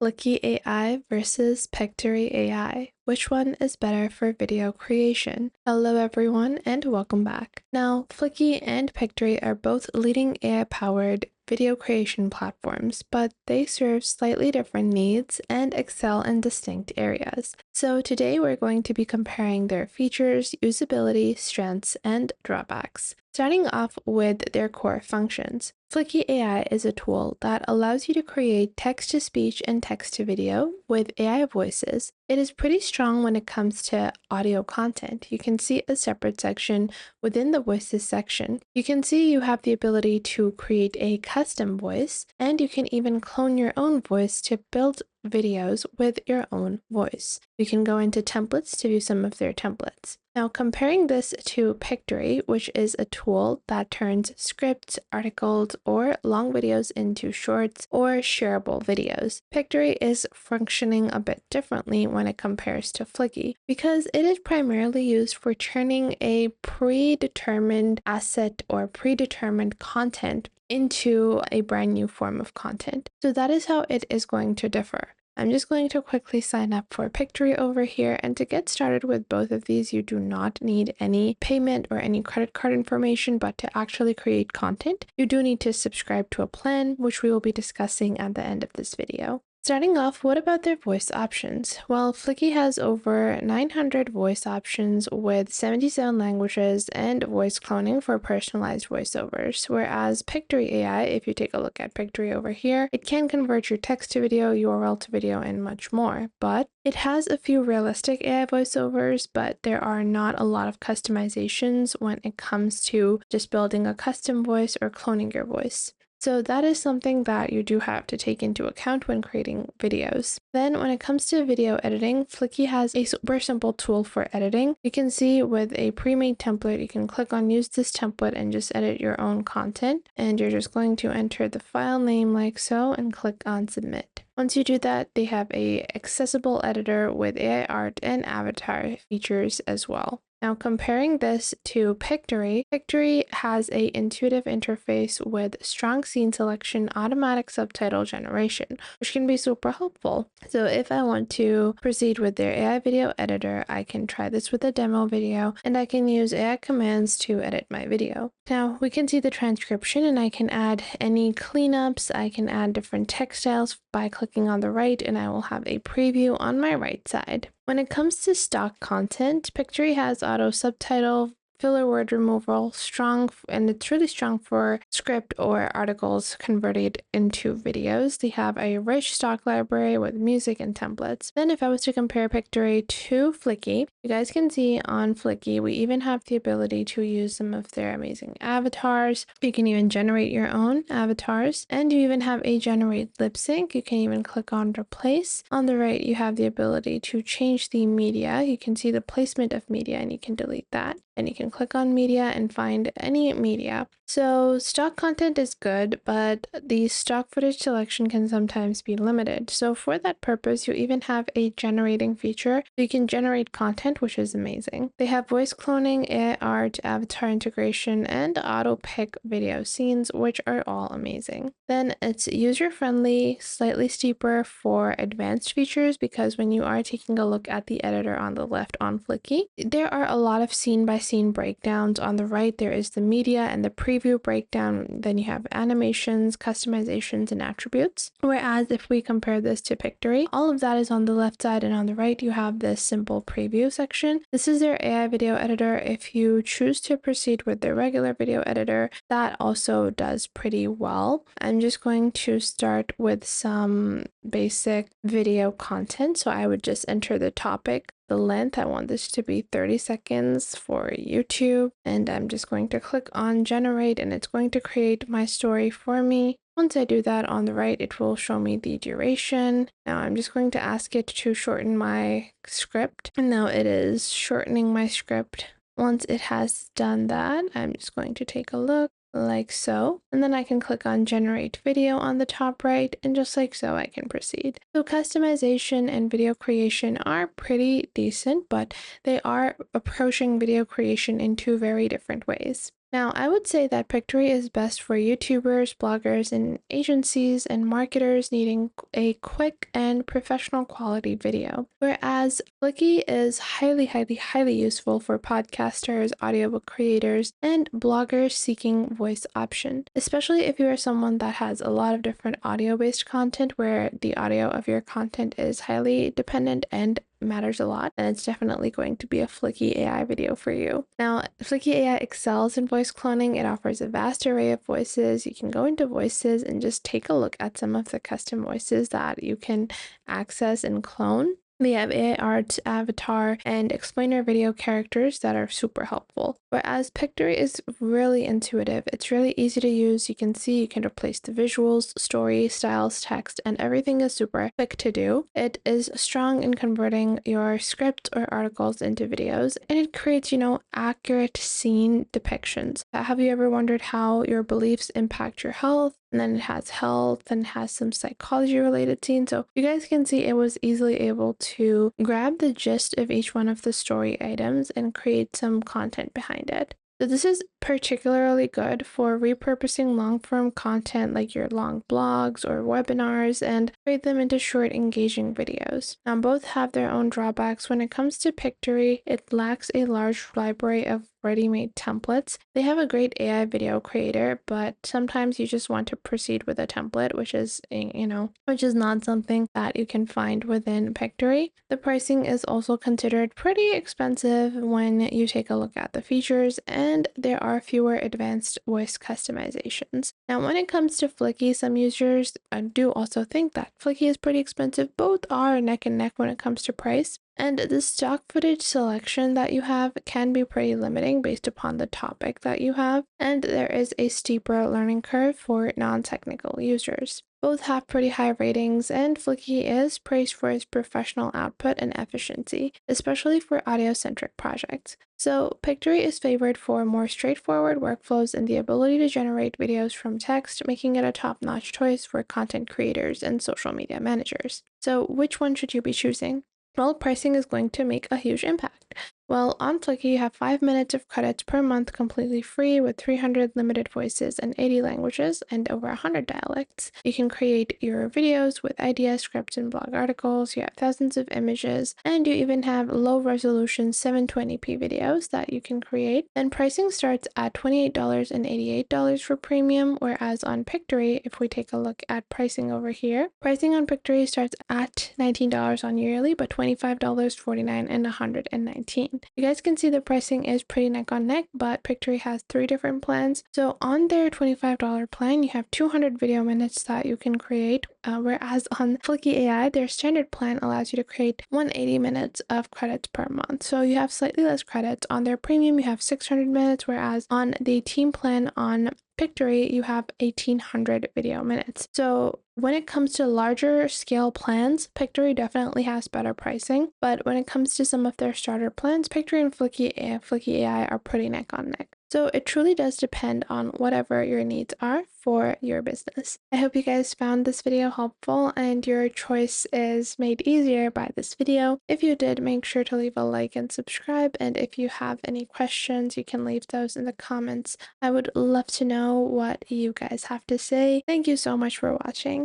Fliki AI versus Pictory AI. Which one is better for video creation? Hello everyone and welcome back. Now, Fliki and Pictory are both leading AI-powered video creation platforms, but they serve slightly different needs and excel in distinct areas. So today we're going to be comparing their features, usability, strengths, and drawbacks. Starting off with their core functions. Fliki AI is a tool that allows you to create text-to-speech and text-to-video with AI voices. It is pretty strong when it comes to audio content. You can see a separate section within the voices section. You can see you have the ability to create a custom voice, and you can even clone your own voice to build videos with your own voice. You can go into templates to view some of their templates. Now, comparing this to Pictory, which is a tool that turns scripts, articles, or long videos into shorts or shareable videos. Pictory is functioning a bit differently when it compares to Fliki because it is primarily used for turning a predetermined asset or predetermined content into a brand new form of content. So that is how it is going to differ. I'm just going to quickly sign up for Pictory over here, and to get started with both of these, you do not need any payment or any credit card information, but to actually create content, you do need to subscribe to a plan, which we will be discussing at the end of this video. Starting off, what about their voice options? Well, Fliki has over 900 voice options with 77 languages and voice cloning for personalized voiceovers, whereas Pictory AI, if you take a look at Pictory over here, it can convert your text to video, URL to video, and much more. But it has a few realistic AI voiceovers, but there are not a lot of customizations when it comes to just building a custom voice or cloning your voice. So that is something that you do have to take into account when creating videos. Then when it comes to video editing, Fliki has a super simple tool for editing. You can see with a pre-made template, you can click on use this template and just edit your own content. And you're just going to enter the file name like so and click on submit. Once you do that, they have a accessible editor with AI art and avatar features as well. Now, comparing this to Pictory, Pictory has an intuitive interface with strong scene selection, automatic subtitle generation, which can be super helpful. So if I want to proceed with their AI video editor, I can try this with a demo video, and I can use AI commands to edit my video. Now, we can see the transcription, and I can add any cleanups. I can add different text styles by clicking on the right, and I will have a preview on my right side. When it comes to stock content, Pictory has auto subtitle, filler word removal, and it's really strong for script or articles converted into videos. They have a rich stock library with music and templates. Then if I was to compare Pictory to Fliki, you guys can see on Fliki, we even have the ability to use some of their amazing avatars. You can even generate your own avatars, and you even have a generate lip sync. You can even click on replace. On the right, you have the ability to change the media. You can see the placement of media, and you can delete that. And you can click on media and find any media. So stock content is good, but the stock footage selection can sometimes be limited. So for that purpose, you even have a generating feature. You can generate content, which is amazing. They have voice cloning, AI art, avatar integration, and auto pick video scenes, which are all amazing. Then it's user-friendly, slightly steeper for advanced features, because when you are taking a look at the editor on the left on Fliki, there are a lot of scene breakdowns. On the right, there is the media and the preview breakdown. Then you have animations, customizations, and attributes. Whereas if we compare this to Pictory, all of that is on the left side, and on the right, you have this simple preview section. This is their AI video editor. If you choose to proceed with their regular video editor, that also does pretty well. I'm just going to start with some basic video content. So I would just enter the topic. The length, I want this to be 30 seconds for YouTube, and I'm just going to click on generate, and it's going to create my story for me. Once I do that, on the right, it will show me the duration. Now I'm just going to ask it to shorten my script, and now it is shortening my script. Once it has done that, I'm just going to take a look. Like so, and then I can click on generate video on the top right, and just like so I can proceed. So customization and video creation are pretty decent, but they are approaching video creation in two very different ways. Now, I would say that Pictory is best for YouTubers, bloggers, and agencies and marketers needing a quick and professional quality video, whereas Fliki is highly useful for podcasters, audiobook creators, and bloggers seeking voice option, especially if you are someone that has a lot of different audio-based content where the audio of your content is highly dependent and matters a lot, and it's definitely going to be a Fliki AI video for you. Now, Fliki AI excels in voice cloning. It offers a vast array of voices. You can go into voices and just take a look at some of the custom voices that you can access and clone. They have AI art, avatar, and explainer video characters that are super helpful. Whereas Pictory is really intuitive. It's really easy to use. You can see you can replace the visuals, story, styles, text, and everything is super quick to do. It is strong in converting your script or articles into videos, and it creates, accurate scene depictions. Have you ever wondered how your beliefs impact your health? And then it has health and has some psychology related scenes. So you guys can see it was easily able to grab the gist of each one of the story items and create some content behind it. So this is particularly good for repurposing long-form content like your long blogs or webinars and create them into short, engaging videos. Now, both have their own drawbacks. When it comes to Pictory, it lacks a large library of ready-made templates. They have a great AI video creator, but sometimes you just want to proceed with a template, which is, which is not something that you can find within Pictory. The pricing is also considered pretty expensive when you take a look at the features, and there are fewer advanced voice customizations. Now, when it comes to Fliki, some users do also think that Fliki is pretty expensive. Both are neck and neck when it comes to price. And the stock footage selection that you have can be pretty limiting based upon the topic that you have, and there is a steeper learning curve for non-technical users. Both have pretty high ratings, and Fliki is praised for its professional output and efficiency, especially for audio-centric projects. So Pictory is favored for more straightforward workflows and the ability to generate videos from text, making it a top-notch choice for content creators and social media managers. So which one should you be choosing? Well, pricing is going to make a huge impact. Well, on Fliki, you have 5 minutes of credits per month completely free with 300 limited voices and 80 languages and over 100 dialects. You can create your videos with ideas, scripts, and blog articles. You have thousands of images, and you even have low-resolution 720p videos that you can create. And pricing starts at $28 and $88 for premium, whereas on Pictory, if we take a look at pricing over here, pricing on Pictory starts at $19 on yearly, but $25, $49, and $119. You guys can see the pricing is pretty neck on neck, but Pictory has 3 different plans. So on their $25 plan, you have 200 video minutes that you can create, whereas on Fliki AI, their standard plan allows you to create 180 minutes of credits per month. So you have slightly less credits. On their premium, you have 600 minutes, whereas on the team plan on Pictory, you have 1800 video minutes. So when it comes to larger scale plans, Pictory definitely has better pricing, but when it comes to some of their starter plans, Pictory and Fliki AI are pretty neck on neck. So it truly does depend on whatever your needs are for your business. I hope you guys found this video helpful and your choice is made easier by this video. If you did, make sure to leave a like and subscribe, and if you have any questions, you can leave those in the comments. I would love to know what you guys have to say. Thank you so much for watching.